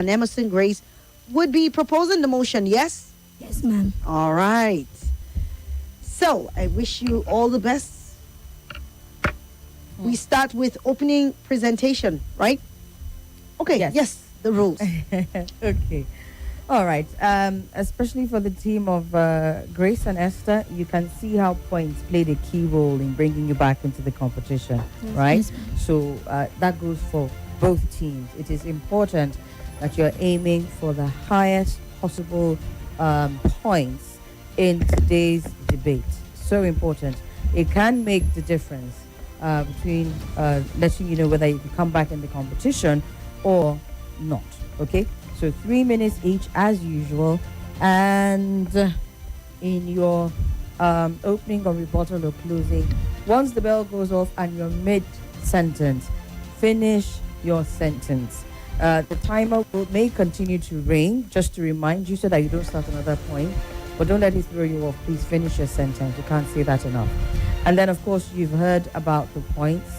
and Emerson Grace would be proposing the motion, yes? Yes, ma'am. All right. So, I wish you all the best. We start with opening presentation, right? Okay, yes, the rules. Okay. All right. Especially for the team of Grace and Esther, you can see how points played a key role in bringing you back into the competition, right? Yes, so that goes for both teams. It is important that you're aiming for the highest possible points in today's debate. So important. It can make the difference between letting you know whether you can come back in the competition or not. Okay? So 3 minutes each as usual, and in your opening or rebuttal or closing, once the bell goes off and you're mid-sentence, finish your sentence. The timer may continue to ring, just to remind you so that you don't start another point, but don't let it throw you off. Please finish your sentence. You can't say that enough. And then, of course, you've heard about the points,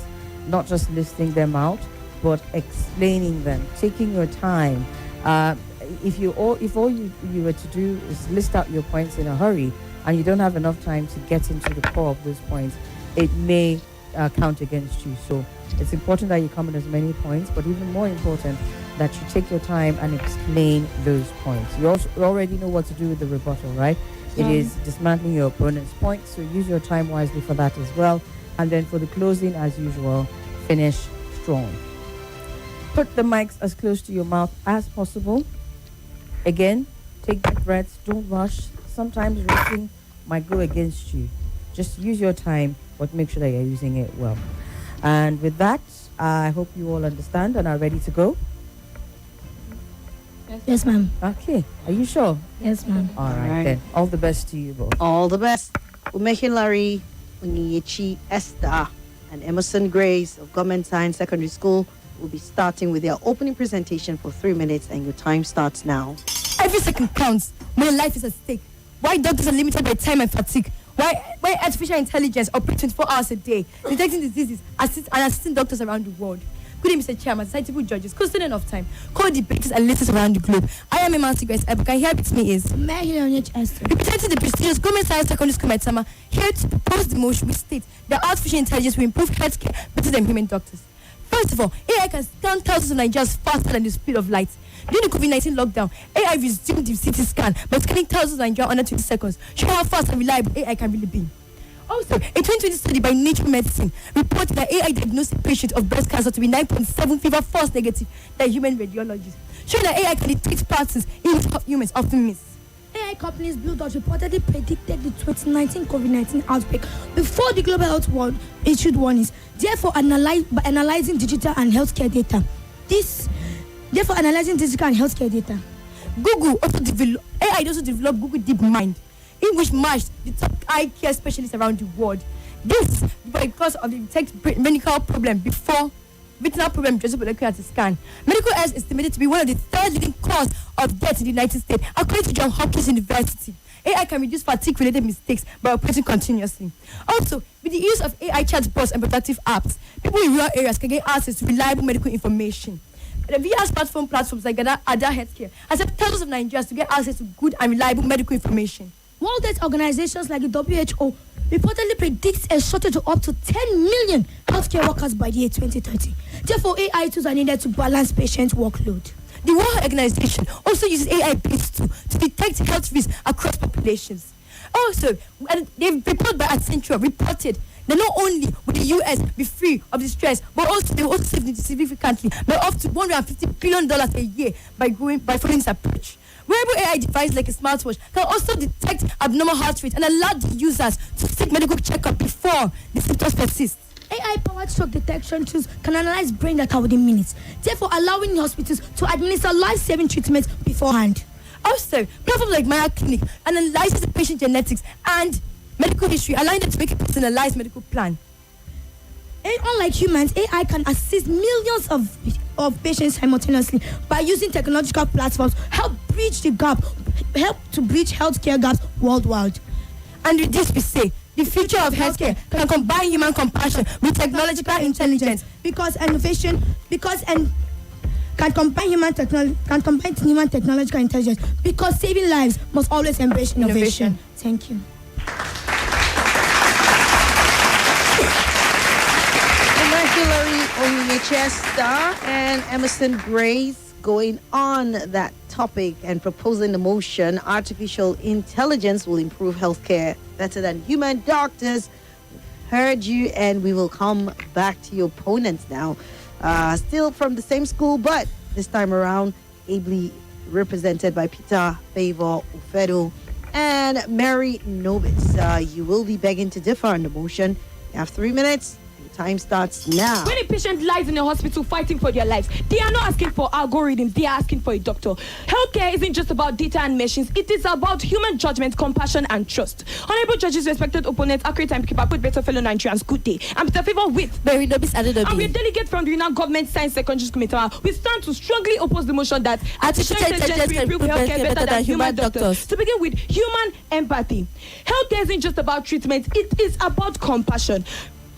not just listing them out, but explaining them, taking your time. If all you were to do is list out your points in a hurry and you don't have enough time to get into the core of those points, it may count against you. So it's important that you come in as many points, but even more important that you take your time and explain those points. You already know what to do with the rebuttal, right? It is dismantling your opponent's points, so use your time wisely for that as well. And then for the closing, as usual, finish strong. Put the mics as close to your mouth as possible. Again, take deep breaths, don't rush. Sometimes rushing might go against you. Just use your time, but make sure that you're using it well. And with that, I hope you all understand and are ready to go. Yes, ma'am. Okay, are you sure? Yes, ma'am. All right, then. All the best to you both. All the best. Umehilari, Unyichi, Esther, and Emerson Grace of Government Science Secondary School will be starting with their opening presentation for 3 minutes, and your time starts now. Every second counts when life is at stake. Why doctors are limited by time and fatigue? Why artificial intelligence operates 24 hours a day, detecting diseases and assisting doctors around the world? Good day, Mr. Chairman, citable judges, co-student of time, co-debaters and listeners around the globe. I am Emerson Grace. Can here with me is representing the prestigious Government Science Secondary School, Maitama, here to propose the motion which states that artificial intelligence will improve healthcare better than human doctors. First of all, AI can scan thousands of Nigerians faster than the speed of light. During the COVID-19 lockdown, AI resumed the CT scan by scanning thousands of Nigerians under 20 seconds, showing how fast and reliable AI can really be. Also, a 2020 study by Nature Medicine reported that AI diagnosed a patient of breast cancer to be 9.7 fever false negative than human radiologists, showing that AI can detect patterns in which humans often miss. AI companies Blue Dot reportedly predicted the 2019 COVID-19 outbreak before the Global Health World issued warnings. Therefore, analyzing digital and healthcare data. Google also developed Google DeepMind, in which matched the top eye care specialists around the world. This because of the detect medical problem before retinal problem just at a scan. Medical errors is estimated to be one of the third leading cause of death in the United States, according to Johns Hopkins University. AI can reduce fatigue-related mistakes by operating continuously. Also, with the use of AI chatbots and productive apps, people in rural areas can get access to reliable medical information. The VR platforms like Ada Healthcare has helped thousands of Nigerians to get access to good and reliable medical information. World Health organizations like the WHO reportedly predicts a shortage of up to 10 million healthcare workers by the year 2030. Therefore, AI tools are needed to balance patient workload. The World Health Organization also uses AI-based tools to detect health risks across populations. Also, the report by Accenture reported that not only will the U.S. be free of the stress, but also they will also save significantly by up to $150 billion a year by following this approach. Wearable AI devices like a smartwatch can also detect abnormal heart rate and allow the users to seek medical checkup before the symptoms persist. AI-powered stroke detection tools can analyze brain data within minutes, therefore allowing hospitals to administer life-saving treatments beforehand. Also, platforms like Maya Clinic analyzes the patient genetics and medical history, allowing them to make a personalized medical plan. And unlike humans, AI can assist millions of patients simultaneously by using technological platforms, help to bridge healthcare gaps worldwide. And with this we say, the future of healthcare can combine human compassion with technological intelligence because can combine human technological intelligence, because saving lives must always embrace innovation. Thank you. Hillary Onyechesta and Emerson Grace going on that topic and proposing the motion, artificial intelligence will improve healthcare better than human doctors. Heard you, and we will come back to your opponents now. Still from the same school, but this time around ably represented by Peter Favor Ufedo and Mary Nobis. You will be begging to differ on the motion. You have 3 minutes. Time starts now. When a patient lies in a hospital fighting for their lives, they are not asking for algorithms, they are asking for a doctor. Healthcare isn't just about data and machines, it is about human judgment, compassion, and trust. Honorable judges, respected opponents, accurate timekeeper, put better fellow Nigerians, good day. I'm Peter Favor with Mary Nobis and we're delegate from the renowned government science secondary school Maitama. We stand to strongly oppose the motion that artificial intelligence will improve healthcare better than human doctors. To begin with, human empathy. Healthcare isn't just about treatment, it is about compassion.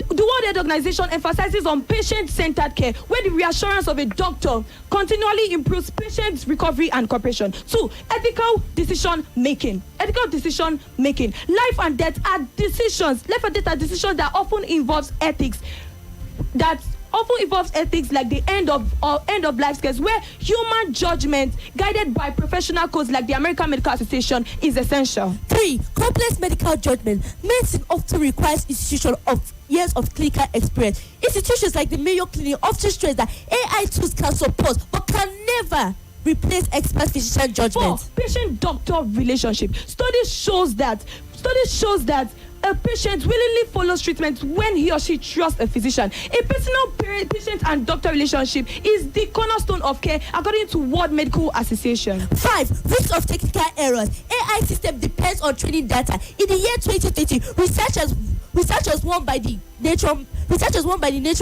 The World Health Organization emphasizes on patient-centered care, where the reassurance of a doctor continually improves patients' recovery and cooperation. 2, ethical decision making. Ethical decision making. Life and death are decisions. Life and death are decisions that often involves ethics. Like the end of life case, where human judgment guided by professional codes like the American Medical Association is essential. 3, complex medical judgment. Medicine often requires institutions of years of clinical experience. Institutions like the Mayo Clinic often stress that AI tools can support but can never replace expert physician judgment. 4, patient-doctor relationship. Studies shows that a patient willingly follows treatment when he or she trusts a physician. A personal patient and doctor relationship is the cornerstone of care, according to World Medical Association. 5, risk of technical errors. AI system depends on training data. In the year 2020, researchers won by the Nature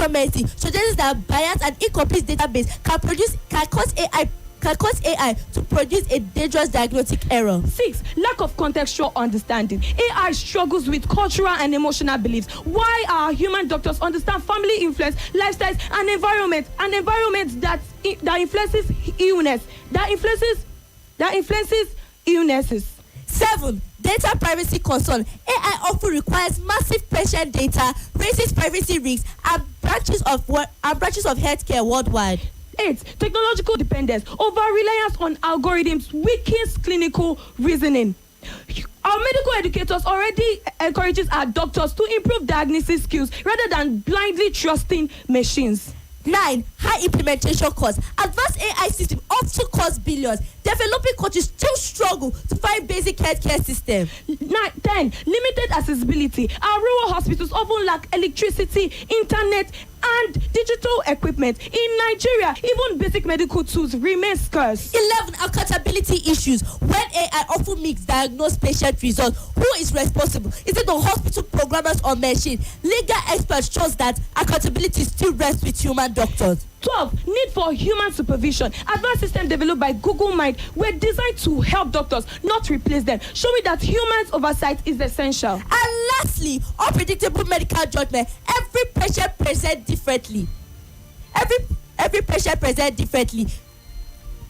Medicine suggests that biased and incomplete database can cause AI to produce a dangerous diagnostic error. 6, lack of contextual understanding. AI struggles with cultural and emotional beliefs. Why our human doctors understand family influence, lifestyles, and environment that influences illness, that influences illnesses. 7, data privacy concern. AI often requires massive patient data, raises privacy risks, and branches of healthcare worldwide. 8, technological dependence. Over-reliance on algorithms weakens clinical reasoning. Our medical educators already encourages our doctors to improve diagnosis skills rather than blindly trusting machines. 9, high implementation costs. Advanced AI systems often cost billions. Developing countries still struggle to find basic healthcare system. 10, limited accessibility. Our rural hospitals often lack electricity, internet, and digital equipment. In Nigeria, even basic medical tools remain scarce. 11, accountability issues. When AI often misdiagnose patient results, who is responsible? Is it the hospital programmers or machine? Legal experts shows that accountability still rests with human doctors. 12, need for human supervision. Advanced systems developed by Google Mind were designed to help doctors, not replace them, showing that humans' oversight is essential. And lastly, unpredictable medical judgment. Every patient presents differently. Every patient presents differently.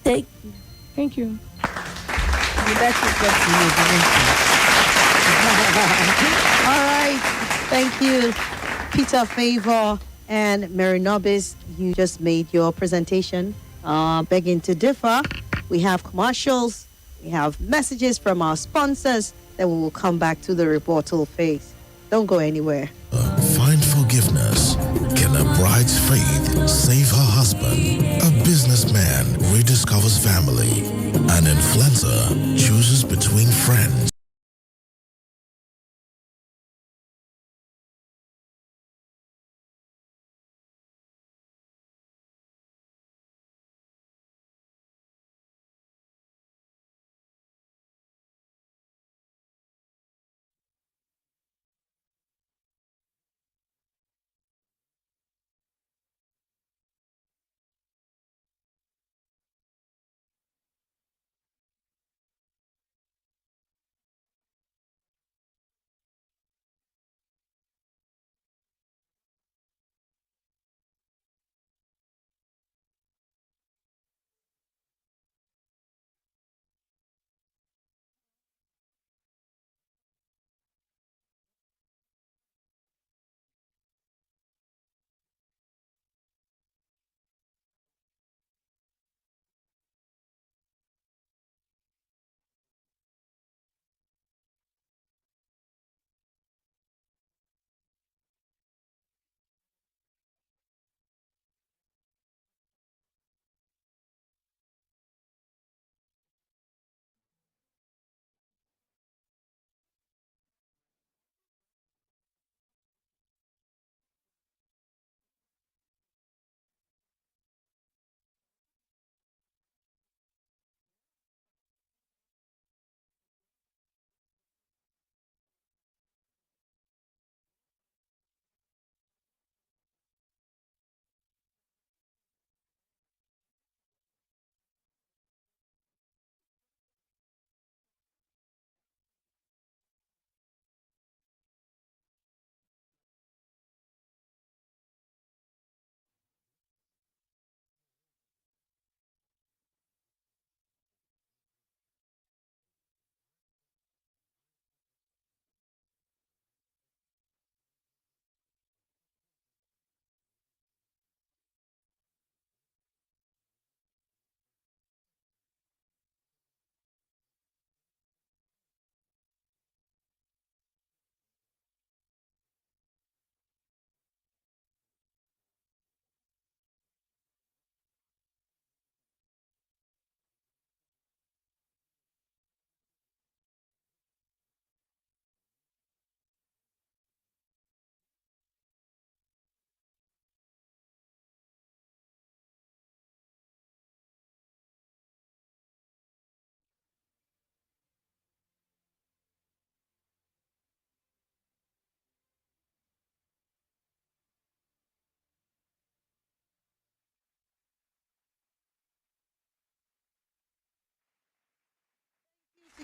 Thank you. Thank you. All right. Thank you, Peter Favor and Mary Nobis. You just made your presentation. Begging to differ. We have commercials. We have messages from our sponsors. Then we will come back to the rebuttal phase. Don't go anywhere. Find forgiveness. Can a bride's faith save her husband? A businessman rediscovers family. An influencer chooses between friends.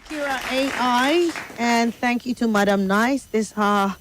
Kira AI, and thank you to Madam Nice. These are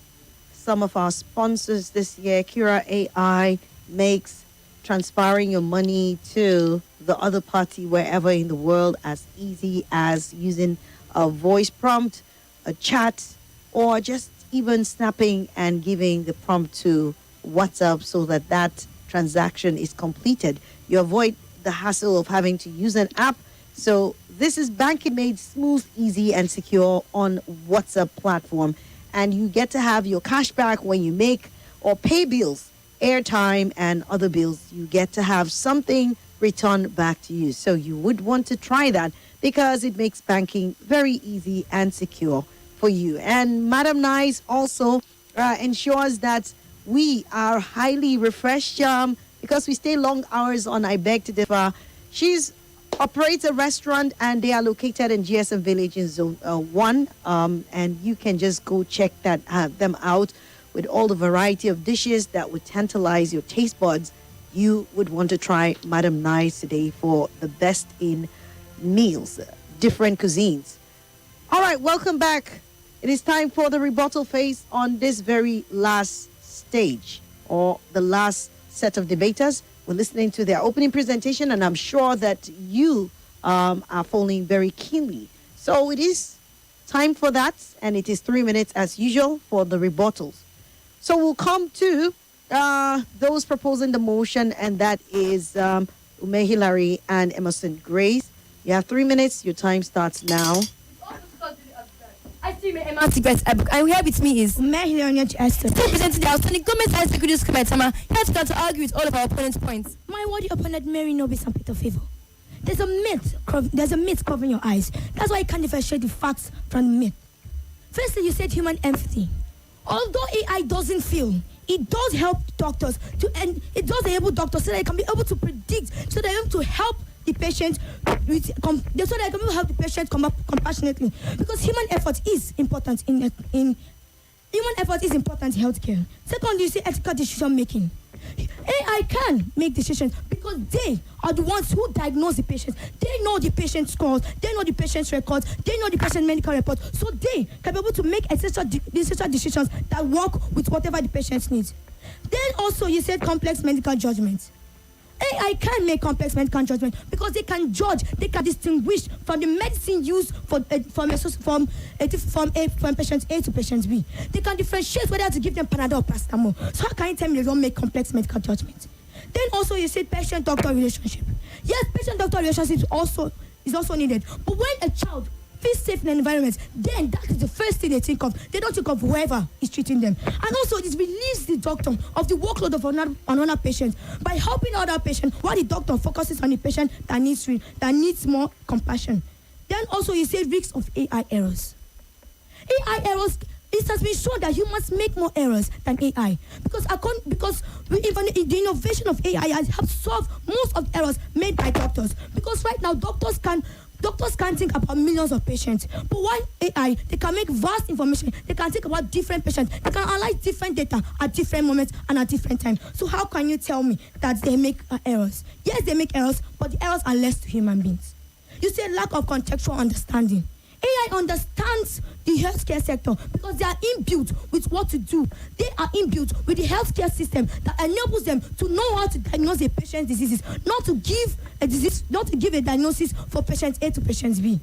some of our sponsors this year. Kira AI makes transferring your money to the other party wherever in the world as easy as using a voice prompt, a chat, or just even snapping and giving the prompt to WhatsApp so that that transaction is completed. You avoid the hassle of having to use an app. So this is banking made smooth, easy, and secure on WhatsApp platform. And you get to have your cash back when you make or pay bills, airtime, and other bills. You get to have something returned back to you. So you would want to try that because it makes banking very easy and secure for you. And Madam Nice also ensures that we are highly refreshed because we stay long hours on I Beg to Differ. She's operates a restaurant and they are located in GSM Village in Zone 1. And you can just go check them out with all the variety of dishes that would tantalize your taste buds. You would want to try Madam Nice today for the best in meals, different cuisines. All right, welcome back. It is time for the rebuttal phase on this very last stage or the last set of debaters. We're listening to their opening presentation, and I'm sure that you are following very keenly. So it is time for that, and it is 3 minutes as usual for the rebuttals. So we'll come to those proposing the motion, and that is Ume Hilary and Emerson Grace. You have 3 minutes. Your time starts now. I still may Emerson Grace Ebook, and here with me is Still presenting the outstanding government high secondary school Maitama, here to argue with all of our opponents' points. My worthy opponent, Mary Nobi Sampito Favor. There's a myth covering your eyes. That's why you can't differentiate the facts from the myth. Firstly, you said human empathy. Although AI doesn't feel, it does help doctors and it does enable doctors so that they can be able to predict, so they're able to help the patient so that they can be able to help the patient compassionately. Because human effort is important in healthcare. Second, you say ethical decision making. AI can make decisions because they are the ones who diagnose the patients. They know the patient's scores, they know the patient's records, they know the patient's medical reports, so they can be able to make essential decisions that work with whatever the patient needs. Then also you said complex medical judgments. AI can make complex medical judgment because they can judge, they can distinguish from the medicine used from patient A to patient B. They can differentiate whether to give them Panadol or Paracetamol. So how can you tell me they don't make complex medical judgments? Then also you said patient-doctor relationship. Yes, patient-doctor relationship is also needed. But when a child feels safe in an environment, then that is the first thing they think of. They don't think of whoever is treating them. And also, it relieves the doctor of the workload of another patient by helping another patient while the doctor focuses on the patient that needs more compassion. Then also, you say risks of AI errors. AI errors, it has been shown that humans make more errors than AI because the innovation of AI has helped solve most of the errors made by doctors. Because right now, doctors can't think about millions of patients. But while AI, they can make vast information. They can think about different patients. They can analyze different data at different moments and at different times. So how can you tell me that they make errors? Yes, they make errors, but the errors are less to human beings. You say lack of contextual understanding. AI understands the healthcare sector because they are inbuilt with what to do. They are inbuilt with the healthcare system that enables them to know how to diagnose a patient's diseases, not to give a diagnosis for patient A to patient B.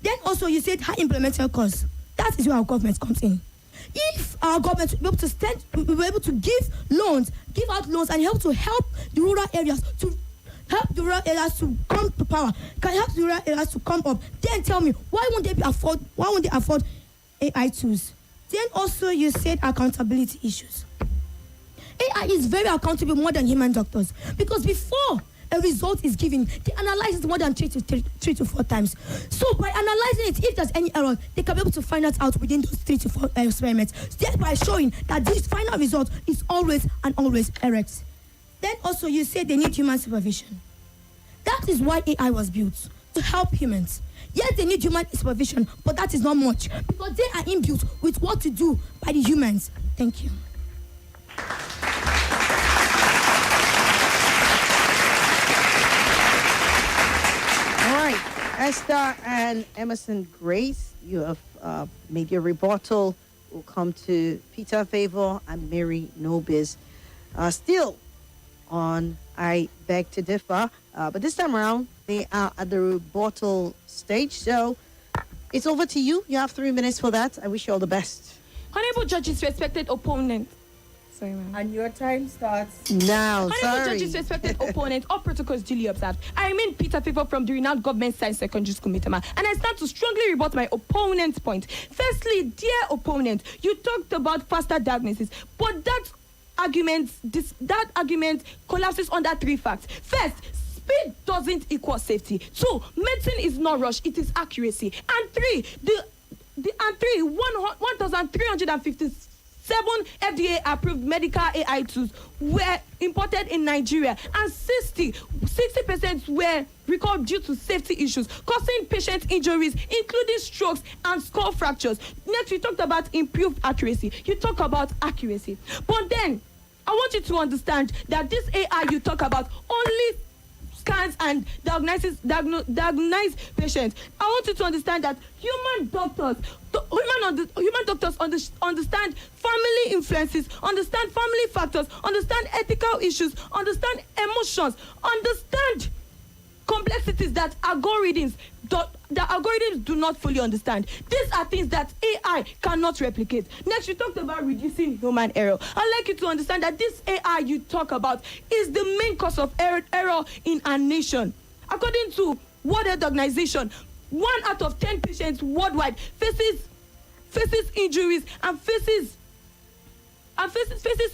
Then also you said high implementation costs. That is where our government comes in. If our government will be able to give out loans and help the rural areas to come to power, can help the rural areas to come up, then tell me why won't they afford AI tools? Then also you said accountability issues. AI is very accountable more than human doctors because before a result is given, they analyze it more than 3 to 4 times. So by analyzing it, if there's any error, they can be able to find it out within those 3 to 4 experiments, thereby showing that this final result is always correct. Then also you say they need human supervision. That is why AI was built, to help humans. Yes, they need human supervision, but that is not much because they are imbued with what to do by the humans. Thank you. All right. Esther and Emerson Grace, you have made your rebuttal. We'll come to Peter Favor and Mary Nobiz. Still on I Beg to Differ, but this time around, they are at the rebuttal stage. So it's over to you. You have 3 minutes for that. I wish you all the best. Honorable judges, respected opponent. Sorry, ma'am. And your time starts now. Honorable Sorry. judges, respected opponent, all protocols duly observed. I remain Peter Favor from the renowned government science secondary school, Maitama, and I stand to strongly rebut my opponent's point. Firstly, dear opponent, you talked about faster diagnosis, but that argument collapses under 3 facts. First, speed doesn't equal safety. 2, medicine is not rush, it is accuracy. And 3, 1,357 FDA approved medical AI tools were imported in Nigeria, and 60% were recalled due to safety issues, causing patient injuries, including strokes and skull fractures. Next, we talked about improved accuracy. You talk about accuracy. But then, I want you to understand that this AI you talk about only scans and diagnose patients. I want you to understand that human doctors understand family influences, understand family factors, understand ethical issues, understand emotions, understand complexities that algorithms do not fully understand. These are things that AI cannot replicate. Next, you talked about reducing human error. I'd like you to understand that this AI you talk about is the main cause of error in our nation. According to World Health Organization, 1 out of 10 patients worldwide faces injuries and faces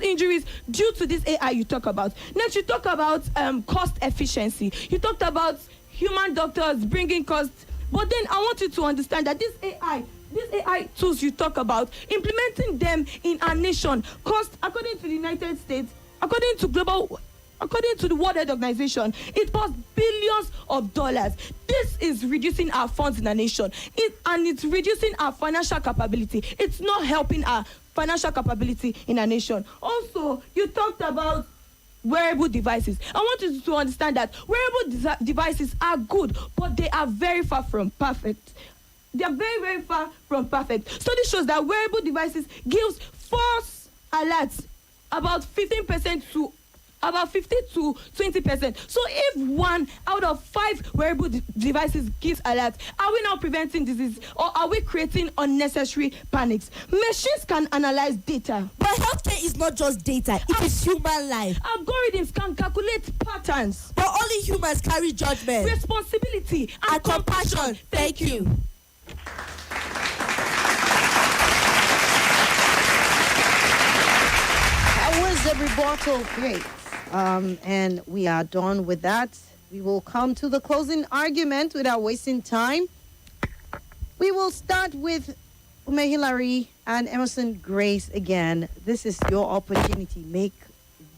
injuries due to this AI you talk about. Next, you talk about cost efficiency. You talked about human doctors bringing costs. But then I want you to understand that this AI tools you talk about, implementing them in our nation cost, according to the United States, according to the World Health Organization, it costs billions of dollars. This is reducing our funds in our nation. It's reducing our financial capability. It's not helping our financial capability in our nation. Also, you talked about wearable devices. I want you to understand that wearable devices are good, but they are very far from perfect. They are very, very far from perfect. Study shows that wearable devices gives false alerts about 15% to about 50 to 20%. So if 1 out of 5 wearable devices gives alert, are we now preventing disease, or are we creating unnecessary panics? Machines can analyze data, But healthcare is not just data, it is human life. algorithms can calculate patterns, But only humans carry judgment responsibility and compassion. Thank you. That was the rebuttal. Great. And we are done with that. We will come to the closing argument without wasting time. We will start with Ume Hillary and Emerson Grace again. This is your opportunity. Make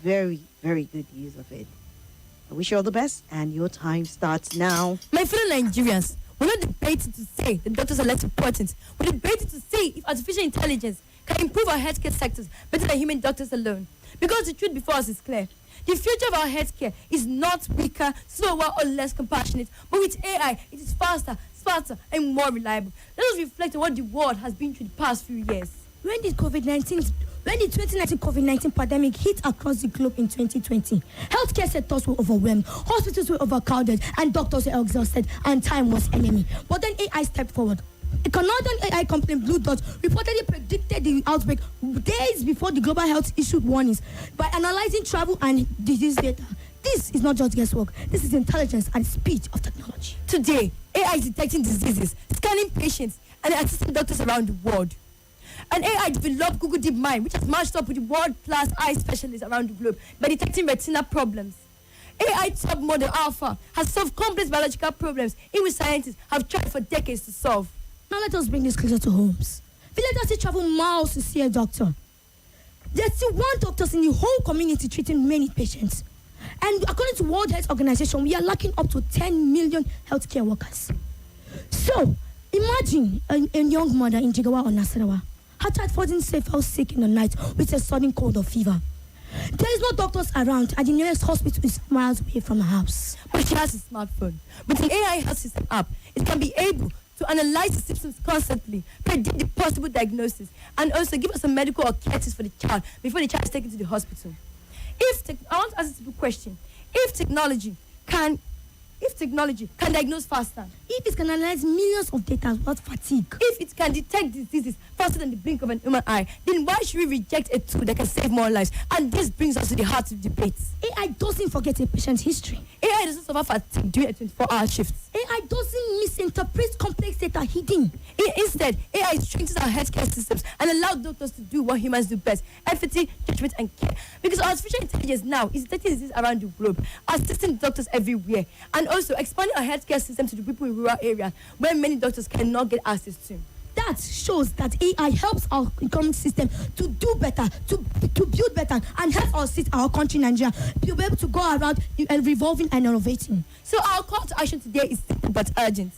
very, very good use of it. I wish you all the best, and your time starts now. My fellow Nigerians, we're not debating to say that doctors are less important. We're debating to see if artificial intelligence can improve our healthcare sectors better than human doctors alone. Because the truth before us is clear. The future of our healthcare is not weaker, slower, or less compassionate, but with AI, it is faster, smarter, and more reliable. Let us reflect on what the world has been through the past few years. When the 2019 COVID-19 pandemic hit across the globe in 2020, healthcare sectors were overwhelmed, hospitals were overcrowded, and doctors were exhausted, and time was enemy. But then AI stepped forward. A Canadian AI company, Blue Dot, reportedly predicted the outbreak days before the global health issued warnings by analyzing travel and disease data. This is not just guesswork. This is intelligence and speed of technology. Today, AI is detecting diseases, scanning patients, and assisting doctors around the world. An AI developed Google DeepMind, which has matched up with world-class eye specialists around the globe by detecting retina problems. AI top model Alpha has solved complex biological problems in which scientists have tried for decades to solve. Now let us bring this closer to homes. Villagers still travel miles to see a doctor. There's still 1 doctor in the whole community treating many patients. And according to World Health Organization, we are lacking up to 10 million healthcare workers. So, imagine a young mother in Jigawa or Nasarawa. Her child falling safe fell sick in the night with a sudden cold or fever. There is no doctors around, and the nearest hospital is miles away from her house. But she has a smartphone. With an AI health system app, it can be able to analyze the symptoms constantly, predict the possible diagnosis, and also give us a medical or care tips for the child before the child is taken to the hospital. I want to ask a simple question. If technology can diagnose faster, If it can analyze millions of data without fatigue, if it can detect diseases faster than the blink of an human eye, then why should we reject a tool that can save more lives? And this brings us to the heart of the debate. AI doesn't forget a patient's history. AI doesn't suffer fatigue during a 24-hour shift. AI doesn't misinterpret complex data hidden. Instead, AI strengthens our healthcare systems and allows doctors to do what humans do best: empathy, judgment, and care. Because artificial intelligence now is detecting disease around the globe, assisting doctors everywhere, and also expanding our healthcare system to the people in rural areas where many doctors cannot get access to. That shows that AI helps our economic system to do better, to build better, and help our country, Nigeria, be able to go around revolving and innovating. So our call to action today is simple but urgent.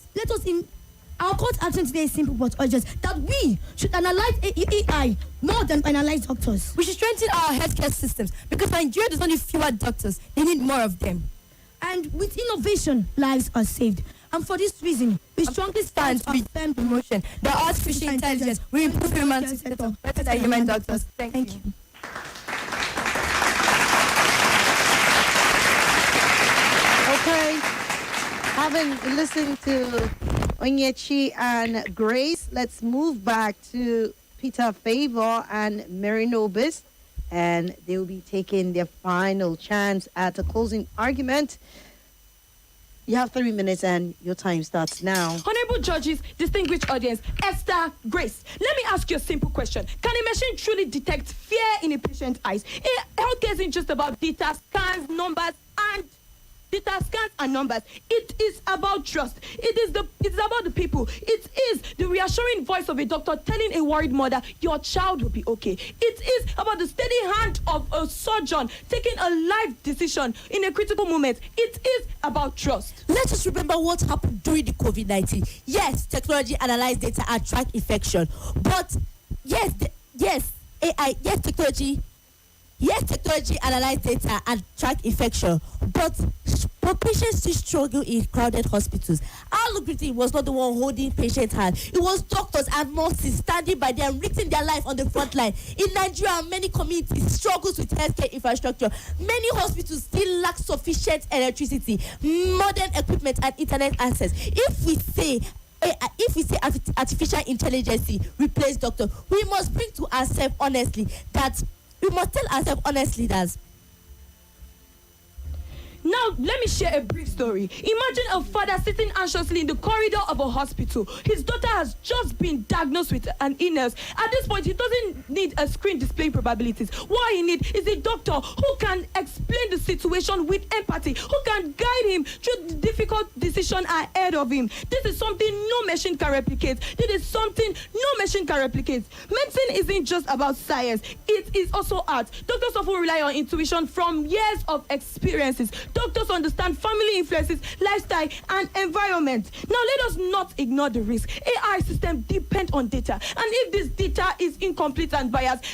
Our call to action today is simple but urgent, that we should analyze AI more than analyze doctors. We should strengthen our healthcare systems because Nigeria does not need fewer doctors; they need more of them. And with innovation, lives are saved. And for this reason, we strongly stand to affirm the motion that artificial intelligence will improve human sector better than human doctors. Thank you. Okay. Having listened to Onyechi and Grace, let's move back to Peter Favor and Mary Nobis, and they will be taking their final chance at a closing argument. You have 3 minutes and your time starts now. Honorable judges, distinguished audience, Esther, Grace, let me ask you a simple question. Can a machine truly detect fear in a patient's eyes? Healthcare isn't just about data, scans, numbers, and numbers. It is about trust. It's about the people. It is the reassuring voice of a doctor telling a worried mother, your child will be okay. It is about the steady hand of a surgeon taking a life decision in a critical moment. It is about trust. Let us remember what happened during the COVID-19. Yes, technology analyzed data and track infection. But yes, technology analyze data and track infection, but patients still struggle in crowded hospitals. Our lucrative was not the one holding patient hand. It was doctors and nurses standing by them, risking their life on the front line. In Nigeria, many communities struggles with healthcare infrastructure. Many hospitals still lack sufficient electricity, modern equipment, and internet access. If we say artificial intelligence replace doctor, we must tell ourselves honestly that. Now, let me share a brief story. Imagine a father sitting anxiously in the corridor of a hospital. His daughter has just been diagnosed with an illness. At this point, he doesn't need a screen displaying probabilities. What he needs is a doctor who can explain the situation with empathy, who can guide him through the difficult decision ahead of him. This is something no machine can replicate. Medicine isn't just about science. It is also art. Doctors often rely on intuition from years of experiences. Doctors understand family influences, lifestyle, and environment. Now, let us not ignore the risk. AI systems depend on data. And if this data is incomplete and biased,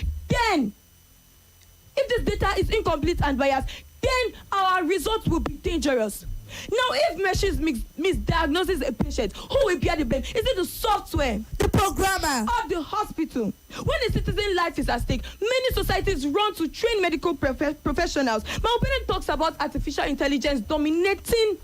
then our results will be dangerous. Now, if machines misdiagnoses a patient, who will bear the blame? Is it the software, the programmer, of the hospital? When a citizen's life is at stake, many societies run to train medical professionals. My opponent talks about artificial intelligence dominating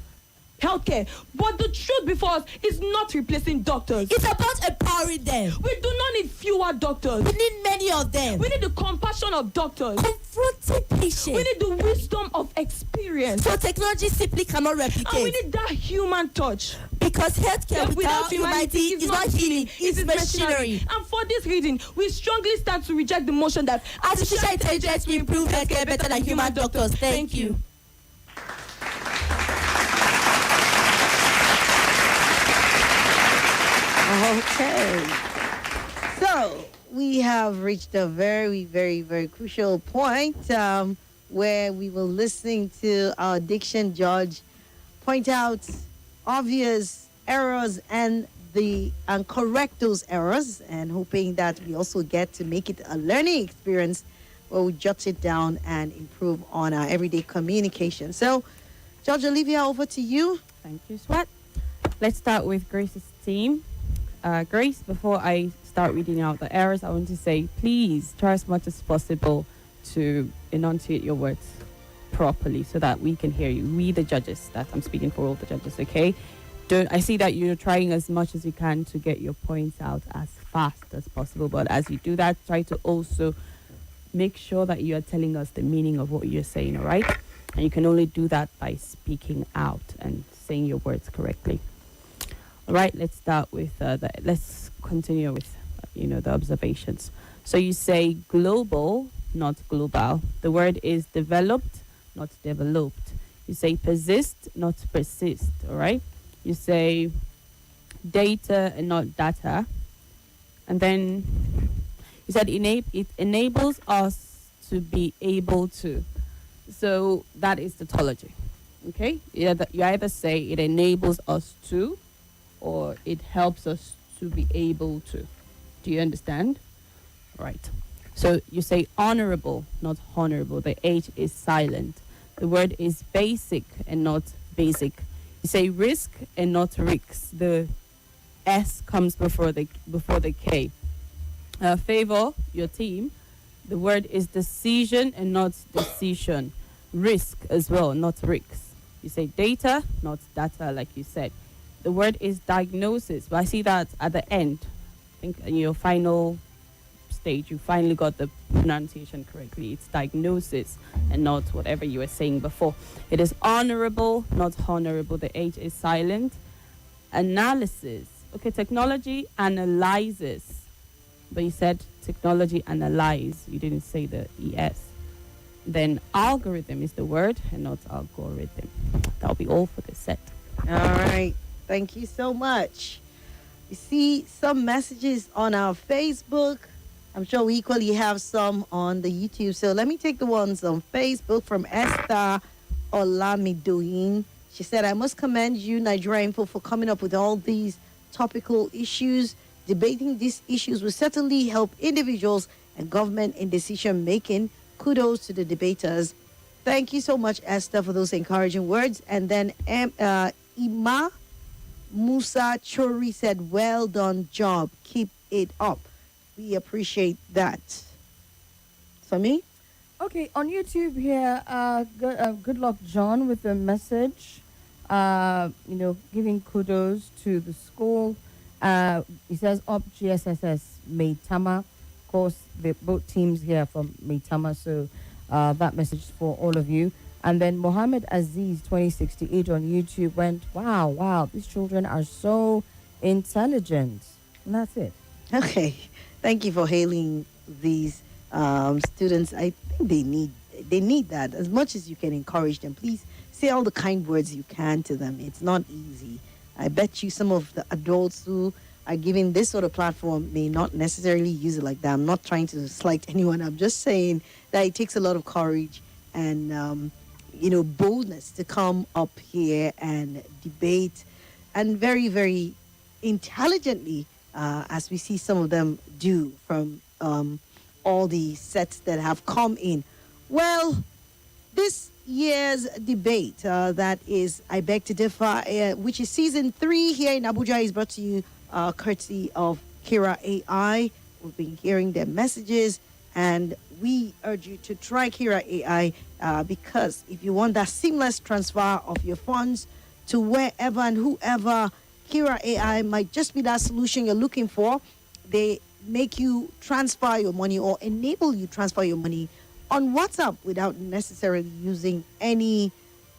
healthcare, but the truth before us is not replacing doctors. It's about empowering them. We do not need fewer doctors. We need many of them. We need the compassion of doctors. Confronting patients. We need the wisdom of experience. So technology simply cannot replicate. And we need that human touch. Because healthcare without humanity is not healing, it's machinery. And for this reason, we strongly stand to reject the motion that artificial intelligence will improve healthcare better than human doctors. Thank you. Okay. So we have reached a very, very, very crucial point where we will listen to our diction judge point out obvious errors and correct those errors, and hoping that we also get to make it a learning experience where we jot it down and improve on our everyday communication. So, Judge Olivia, over to you. Thank you, Swat. Let's start with Grace's team. Grace, before I start reading out the errors, I want to say, please try as much as possible to enunciate your words properly so that we can hear you. We, the judges, that I'm speaking for all the judges, okay? I see that you're trying as much as you can to get your points out as fast as possible, but as you do that, try to also make sure that you are telling us the meaning of what you're saying, all right? And you can only do that by speaking out and saying your words correctly. All right, let's start with let's continue with the observations. So you say global, not global. The word is developed, not developed. You say persist, not persist. All right. You say data and not data. And then you said it enables us to be able to. So that is tautology. Okay. You either say it enables us to, or it helps us to be able to. Do you understand? Right. So you say honorable, not honorable. The H is silent. The word is basic and not basic. You say risk and not risks. The S comes before the K. Favor your team. The word is decision and not decision. Risk as well, not risks. You say data, not data, like you said. The word is diagnosis. But I see that at the end. I think in your final stage, you finally got the pronunciation correctly. It's diagnosis and not whatever you were saying before. It is honorable, not honorable. The H is silent. Analysis. Okay, technology analyzes. But you said technology analyze. You didn't say the ES. Then algorithm is the word and not algorithm. That'll be all for this set. All right. Thank you so much. You see some messages on our Facebook. I'm sure we equally have some on the YouTube. So let me take the ones on Facebook from Esther Olamidoyin. She said, I must commend you, Nigeria Info, for coming up with all these topical issues. Debating these issues will certainly help individuals and government in decision making. Kudos to the debaters. Thank you so much, Esther, for those encouraging words. And then Ima Musa Chori said, well done job. Keep it up. We appreciate that. Sami? Okay, on YouTube here, good luck, John, with the message. Giving kudos to the school. He says, up GSSS, Maitama. Of course, both teams here from Maitama, so that message is for all of you. And then Mohammed Aziz 2068 on YouTube went, wow, these children are so intelligent. And that's it. Okay. Thank you for hailing these students. I think they need that. As much as you can encourage them, please say all the kind words you can to them. It's not easy. I bet you some of the adults who are giving this sort of platform may not necessarily use it like that. I'm not trying to slight anyone. I'm just saying that it takes a lot of courage and boldness to come up here and debate, and very, very intelligently, as we see some of them do from all the sets that have come in. Well, this year's debate, that is I Beg to Differ, which is season 3 here in Abuja, is brought to you courtesy of Kira AI. We've been hearing their messages, and we urge you to try Kira AI because if you want that seamless transfer of your funds to wherever and whoever, Kira AI might just be that solution you're looking for. They make you transfer your money or enable you transfer your money on WhatsApp without necessarily using any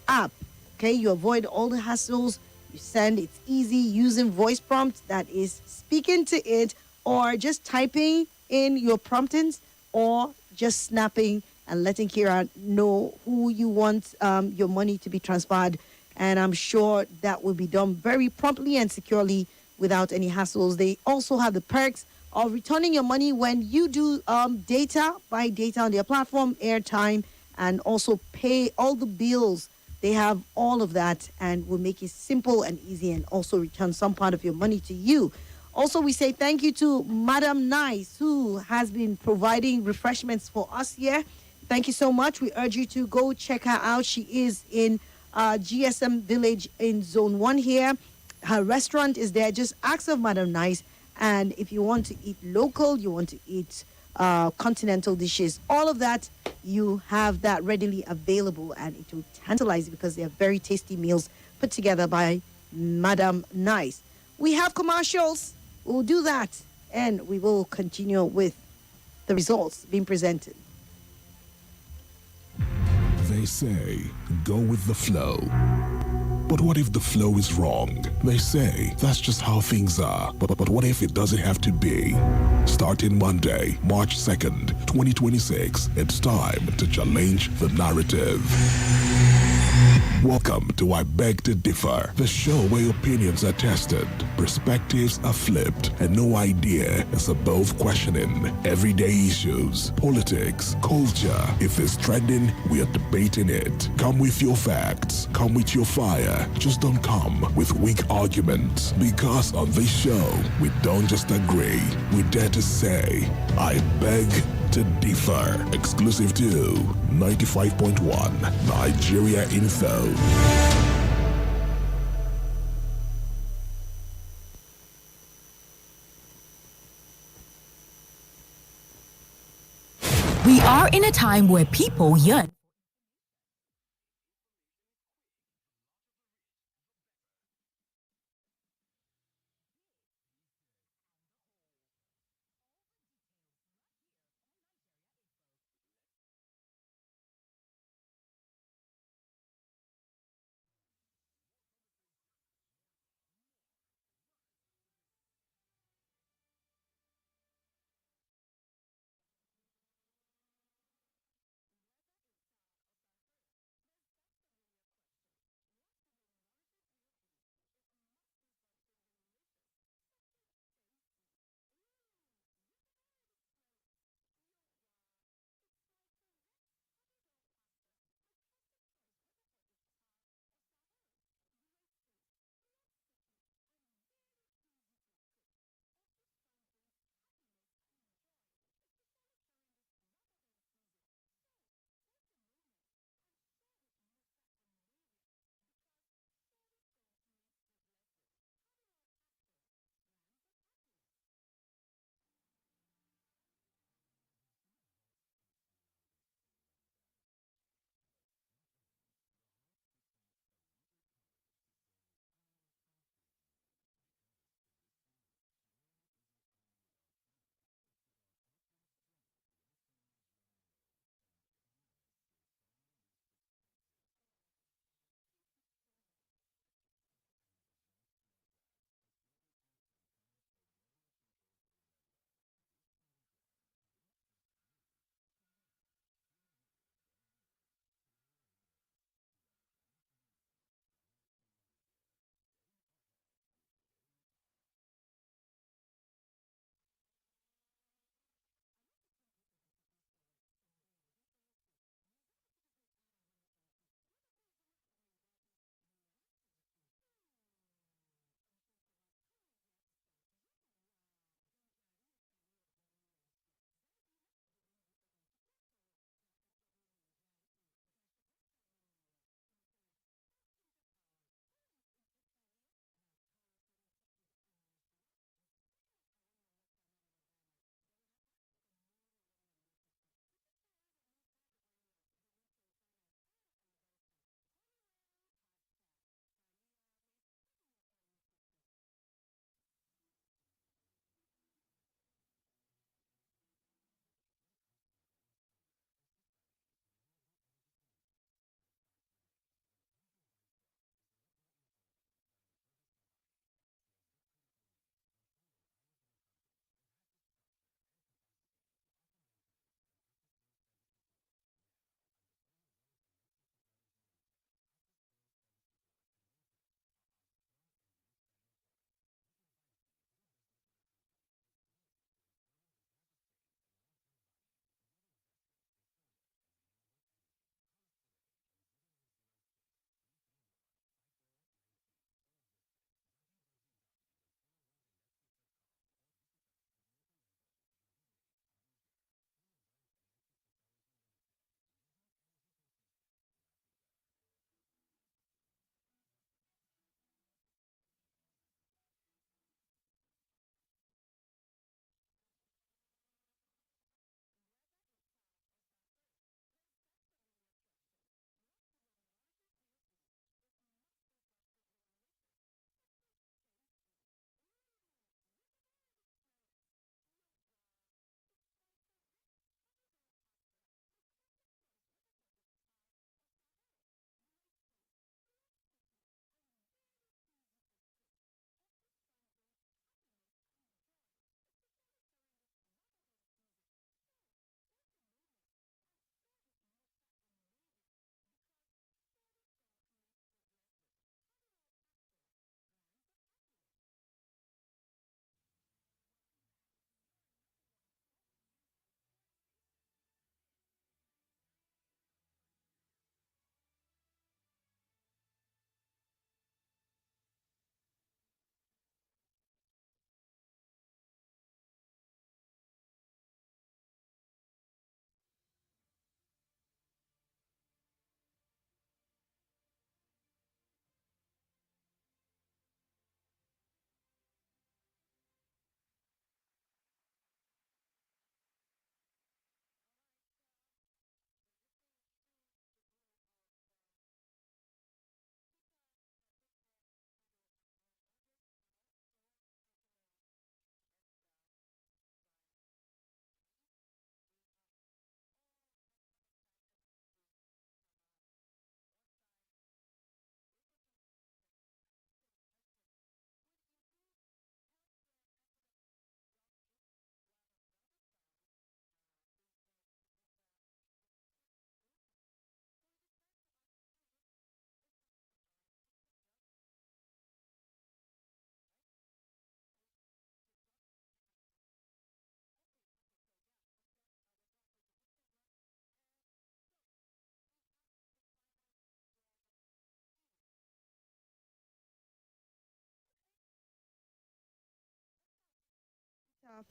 app. Okay, you avoid all the hassles. You send, it's easy using voice prompts, that is speaking to it or just typing in your promptings or just snapping and letting Kira know who you want your money to be transferred. And I'm sure that will be done very promptly and securely without any hassles. They also have the perks of returning your money when you do buy data on their platform, airtime, and also pay all the bills. They have all of that and will make it simple and easy and also return some part of your money to you. Also, we say thank you to Madam Nice, who has been providing refreshments for us here. Thank you so much. We urge you to go check her out. She is in GSM Village in Zone 1 here. Her restaurant is there. Just ask of Madam Nice. And if you want to eat local, you want to eat continental dishes, all of that, you have that readily available. And it will tantalize you because they are very tasty meals put together by Madam Nice. We have commercials. We'll do that. And we will continue with the results being presented. They say, go with the flow. But what if the flow is wrong? They say that's just how things are. But what if it doesn't have to be? Starting Monday, March 2nd, 2026, it's time to challenge the narrative. Welcome to I Beg to Differ, the show where opinions are tested, perspectives are flipped, and no idea is above questioning. Everyday issues, politics, culture. If it's trending, we are debating it. Come with your facts, come with your fire. Just don't come with weak arguments. Because on this show, we don't just agree, we dare to say, I beg to differ. Exclusive to 95.1 Nigeria Info. We are in a time where people yearn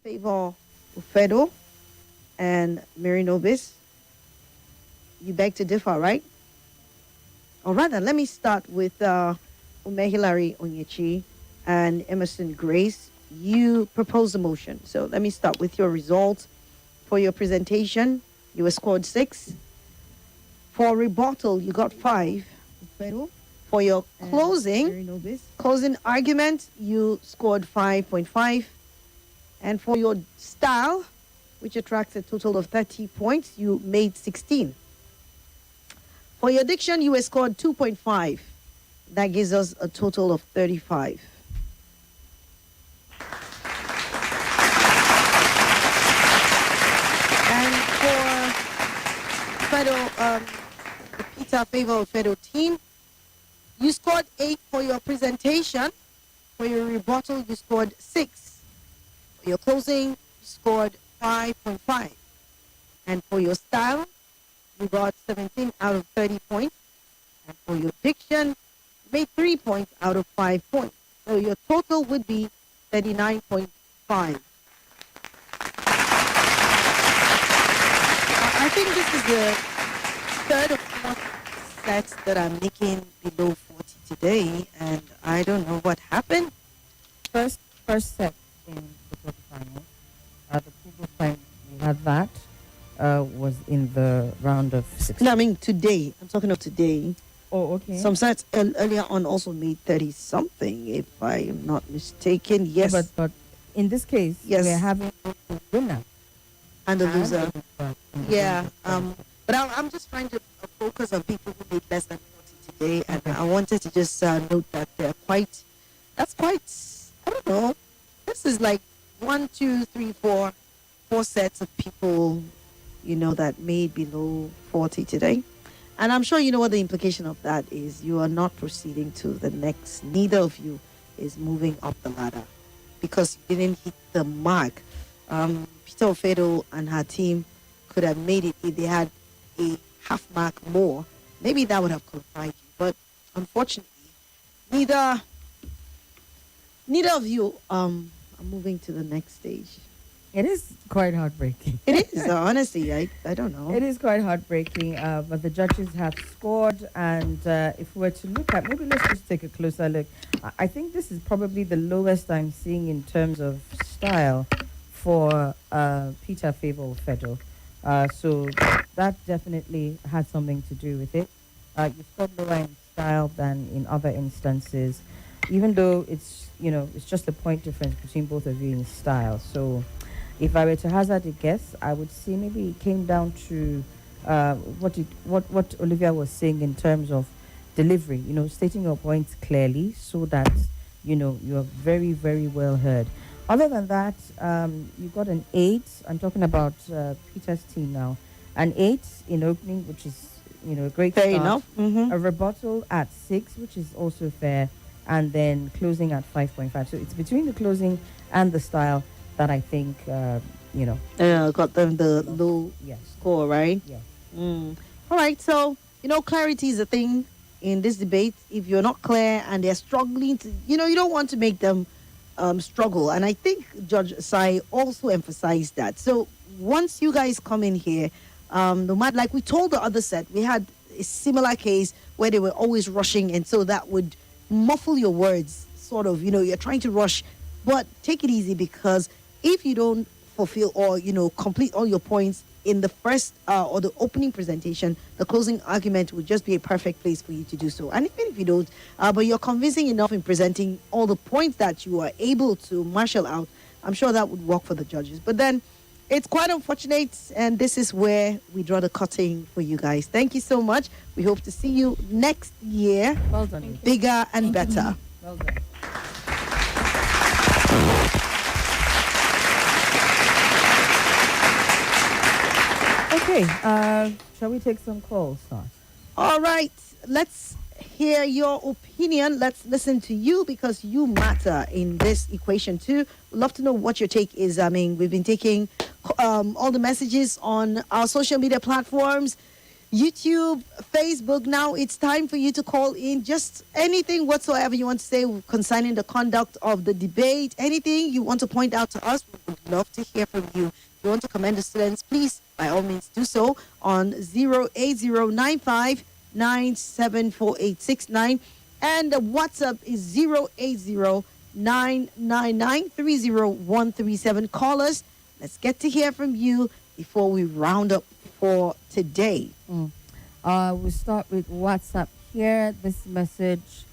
Favor Ufedo and Mary Nobis. You beg to differ, right? Or rather, let me start with Umehilari Onyechi and Emerson Grace. You propose a motion. So let me start with your results. For your presentation, you were scored 6. For rebuttal, you got 5. For your closing argument, you scored 5.5. And for your style, which attracts a total of 30 points, you made 16. For your diction, you were scored 2.5. That gives us a total of 35. And for the Peter Favor Federal team, you scored 8 for your presentation. For your rebuttal, you scored 6. For your closing, you scored 5.5. And for your style, you got 17 out of 30 points. And for your diction, you made 3 points out of 5 points. So your total would be 39.5. I think this is the third or fourth set that I'm making below 40 today, and I don't know what happened. First set in the quarterfinal. The previous time we had that was in the round of 16. No, I mean today. I'm talking of today. Oh, okay. Some sets earlier on also made 30 something, if I am not mistaken. Yes, But in this case, Yes. we're having a winner. and the loser. Yeah. Um, But I'm just trying to focus on people who made less than 40 today, and I wanted to just note that that's quite, I don't know, this is like 1, 2, 3, 4 sets of people, that made below 40 today. And I'm sure you know what the implication of that is. You are not proceeding to the next. Neither of you is moving up the ladder because you didn't hit the mark. Peter Ofedo and her team could have made it if they had a half mark more. Maybe that would have qualified you. But unfortunately, neither of you are moving to the next stage. It is quite heartbreaking. It is, honestly. I don't know. It is quite heartbreaking, but the judges have scored, and if we were to look at, maybe let's just take a closer look. I think this is probably the lowest I'm seeing in terms of style for Peter Favor Federal. So that definitely had something to do with it. You scored lower in style than in other instances, even though it's just a point difference between both of you in style. So if I were to hazard a guess, I would say maybe it came down to what Olivia was saying in terms of delivery, stating your points clearly so that, you are very, very well heard. Other than that, you got an 8. I'm talking about Peter's team now. An 8 in opening, which is, a great Fair start. enough. Mm-hmm. A rebuttal at 6, which is also fair. And then closing at 5.5. So it's between the closing and the style that I think, got them the low yes. score, right? Yes. All right, so, clarity is a thing in this debate. If you're not clear and they're struggling to, you don't want to make them struggle. And I think Judge Sai also emphasized that. So once you guys come in here, no matter, like we told the other set, we had a similar case where they were always rushing. And so that would muffle your words, sort of, you're trying to rush. But take it easy, because if you don't fulfill or, complete all your points in the first or the opening presentation, the closing argument would just be a perfect place for you to do so. And even if you don't, but you're convincing enough in presenting all the points that you are able to marshal out, I'm sure that would work for the judges. But then it's quite unfortunate, and this is where we draw the curtain for you guys. Thank you so much. We hope to see you next year, Well done. bigger and better. Well done. Okay, shall we take some calls now? All right, let's hear your opinion. Let's listen to you, because you matter in this equation too. We'd love to know what your take is. I mean, we've been taking all the messages on our social media platforms. YouTube, Facebook. Now it's time for you to call in. Just anything whatsoever you want to say concerning the conduct of the debate. Anything you want to point out to us, we would love to hear from you. If you want to commend the students, please, by all means, do so on 08095974869. And the WhatsApp is 08099930137. Call us. Let's get to hear from you before we round up for today. We start with WhatsApp here. This message.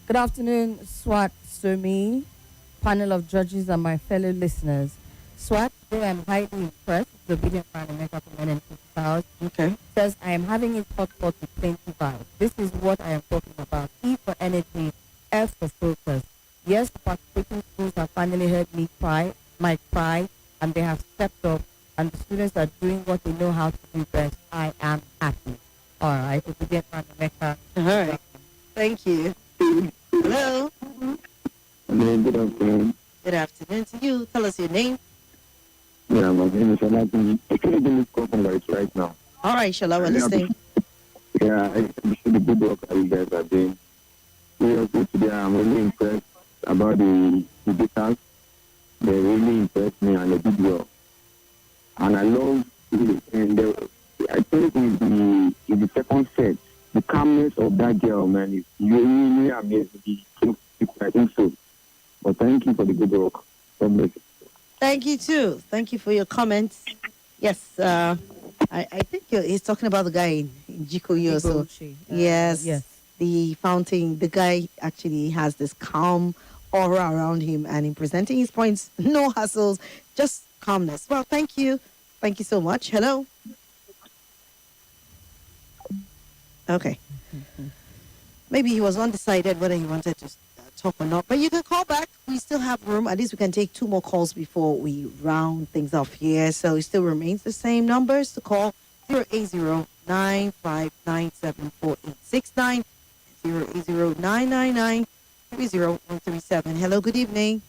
Good afternoon, SWAT, Sumi, panel of judges, and my fellow listeners. SWAT, though I'm highly impressed with the obedient parliament of men and 50,000. Okay. Says I am having a hot pot with plenty vibe. This is what I am talking about. E for energy, F for focus. Yes, the participating schools have finally heard me cry, my cry, and they have stepped up, and the students are doing what they know how to do best. I am happy. All right, obedient parliament. All right. Thank you. Hello. Good afternoon. Good afternoon to you. Tell us your name. Yeah, my name is Anthony. I can't believe right now. All right, Shala, we're listening. Yeah, I appreciate the good work that you guys are doing. Today I'm really impressed about the details. They really impressed me and they did well. And I love I think in the second set, the calmness of that girl, man, is really amazing. I think so. But thank you for the good work. God bless you. Thank you, too. Thank you for your comments. Yes, I think he's talking about the guy in Jikoyo. So, yes, the fountain, the guy actually has this calm aura around him, and in presenting his points, no hassles, just calmness. Well, thank you. Thank you so much. Hello. Okay. Maybe he was undecided whether he wanted to talk or not, but you can call back. We still have room. At least we can take 2 more calls before we round things off here. So it still remains the same numbers to call: 08095974869, 08099930137. Hello, good evening.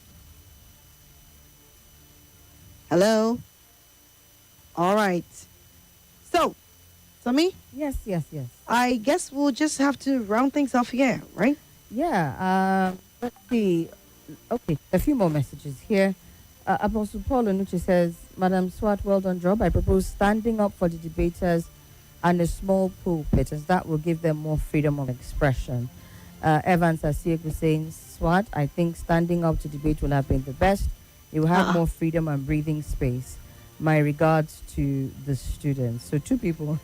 Hello. All right. So, Sami? Yes. I guess we'll just have to round things off here, right? Yeah, let's see. Okay, a few more messages here. Apostle Paul Onuchi says, Madam Swat, well done job. I propose standing up for the debaters and a small pulpit, as that will give them more freedom of expression. Evans Asiek was saying, Swat, I think standing up to debate will have been the best. You will have more freedom and breathing space. My regards to the students. So 2 people.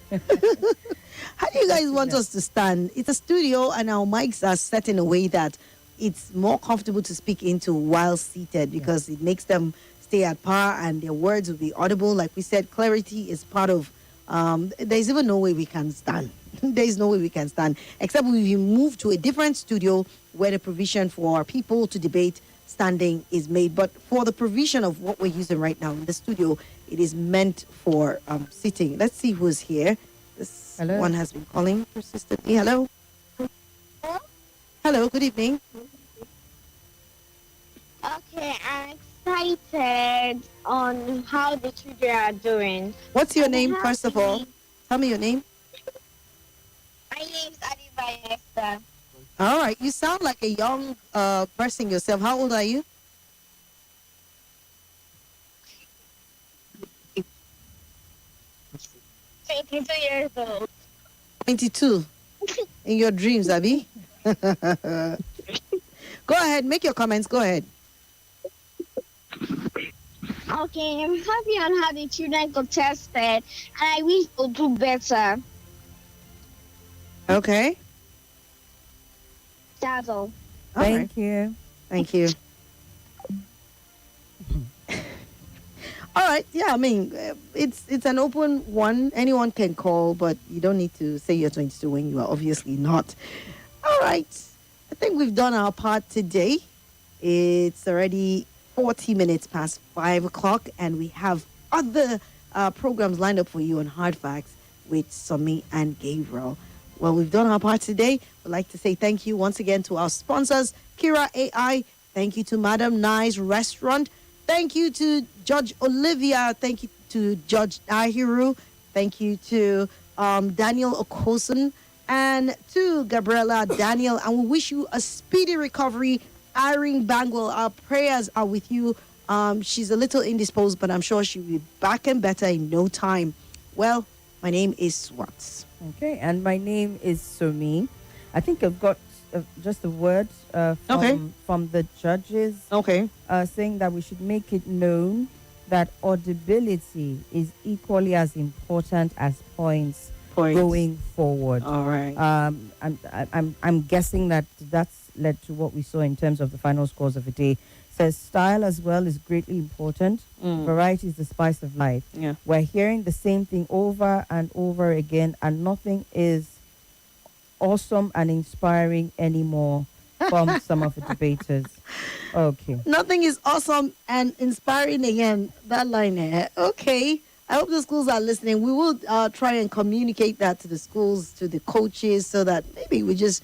How do you guys want us to stand? It's a studio and our mics are set in a way that it's more comfortable to speak into while seated, because it makes them stay at par and their words will be audible. Like we said, clarity is part of, there's even no way we can stand. There is no way we can stand, except we move to a different studio where the provision for our people to debate standing is made. But for the provision of what we're using right now in the studio, it is meant for sitting. Let's see who's here. This one has been calling persistently. Hello. Hello, good evening. Okay, I'm excited on how the children are doing. What's your name, first of all? Tell me your name. My name is Adiba Esther. All right, you sound like a young person yourself. How old are you? 22 years old. 22. In your dreams, Abby. Go ahead, make your comments. Go ahead. Okay, I'm happy on how the children got tested, and I wish they'll do better. Okay. That's all. Thank you. Thank you. All right. Yeah, I mean, it's an open one. Anyone can call, but you don't need to say you're 22 when you are obviously not. All right. I think we've done our part today. It's already 40 minutes past 5 o'clock, and we have other programs lined up for you on Hard Facts with Sami and Gabriel. Well, we've done our part today. We'd like to say thank you once again to our sponsors, Kira AI. Thank you to Madam Nice Restaurant. Thank you to Judge Olivia. Thank you to Judge Ahiru. Thank you to Daniel Okosun, and to Gabriella Daniel. And we wish you a speedy recovery. Irene Bangwell, our prayers are with you. She's a little indisposed, but I'm sure she'll be back and better in no time. Well, my name is Swats. Okay, and my name is Sumi. I think I've got just a word from the judges. Okay. Saying that we should make it known that audibility is equally as important as points going forward. All right. I'm guessing that that's led to what we saw in terms of the final scores of the day. Says style as well is greatly important. Variety is the spice of life. Yeah. We're hearing the same thing over and over again, and nothing is awesome and inspiring anymore from some of the debaters. Okay. Nothing is awesome and inspiring again. That line there. Okay. I hope the schools are listening. We will try and communicate that to the schools, to the coaches, so that maybe we just,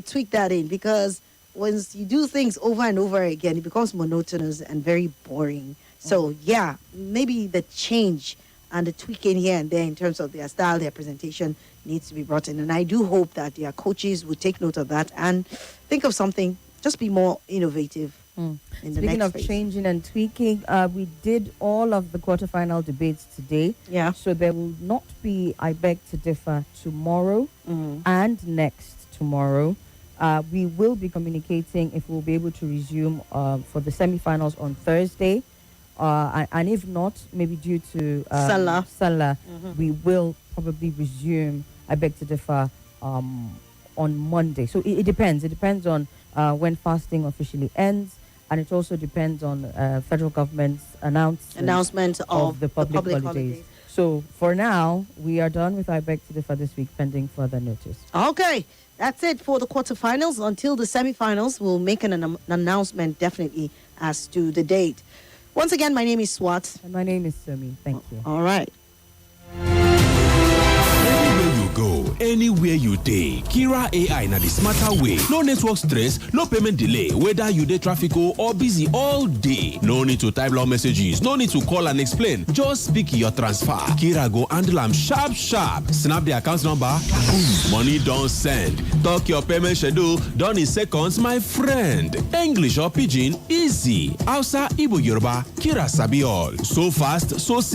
tweak that in, because once you do things over and over again, it becomes monotonous and very boring. So, yeah, maybe the change and the tweaking here and there in terms of their style, their presentation needs to be brought in. And I do hope that their coaches will take note of that and think of something, just be more innovative. In the Speaking next of phase. changing and tweaking, we did all of the quarterfinal debates today. Yeah. So there will not be I Beg to Differ tomorrow and next tomorrow. We will be communicating if we'll be able to resume for the semifinals on Thursday. And if not, maybe due to Salah, we will probably resume I Beg to Differ on Monday. So it depends. It depends on when fasting officially ends. And it also depends on federal government's announcement of the public holidays. So for now, we are done with I Beg to Differ this week, pending further notice. Okay, that's it for the quarterfinals. Until the semifinals, we'll make an announcement definitely as to the date. Once again, my name is Swat. And my name is Sumi. Thank you. All right. Anywhere you go, anywhere you dey, Kira AI na the smarter way. No network stress, no payment delay, whether you dey traffic or busy all day. No need to type long messages, no need to call and explain. Just speak your transfer. Kira go handle am sharp. Snap the account number, boom, money don send. Talk your payment schedule, done in seconds, my friend. English or Pidgin, easy. Hausa, Igbo, Yoruba, Kira sabi all. So fast, so simple.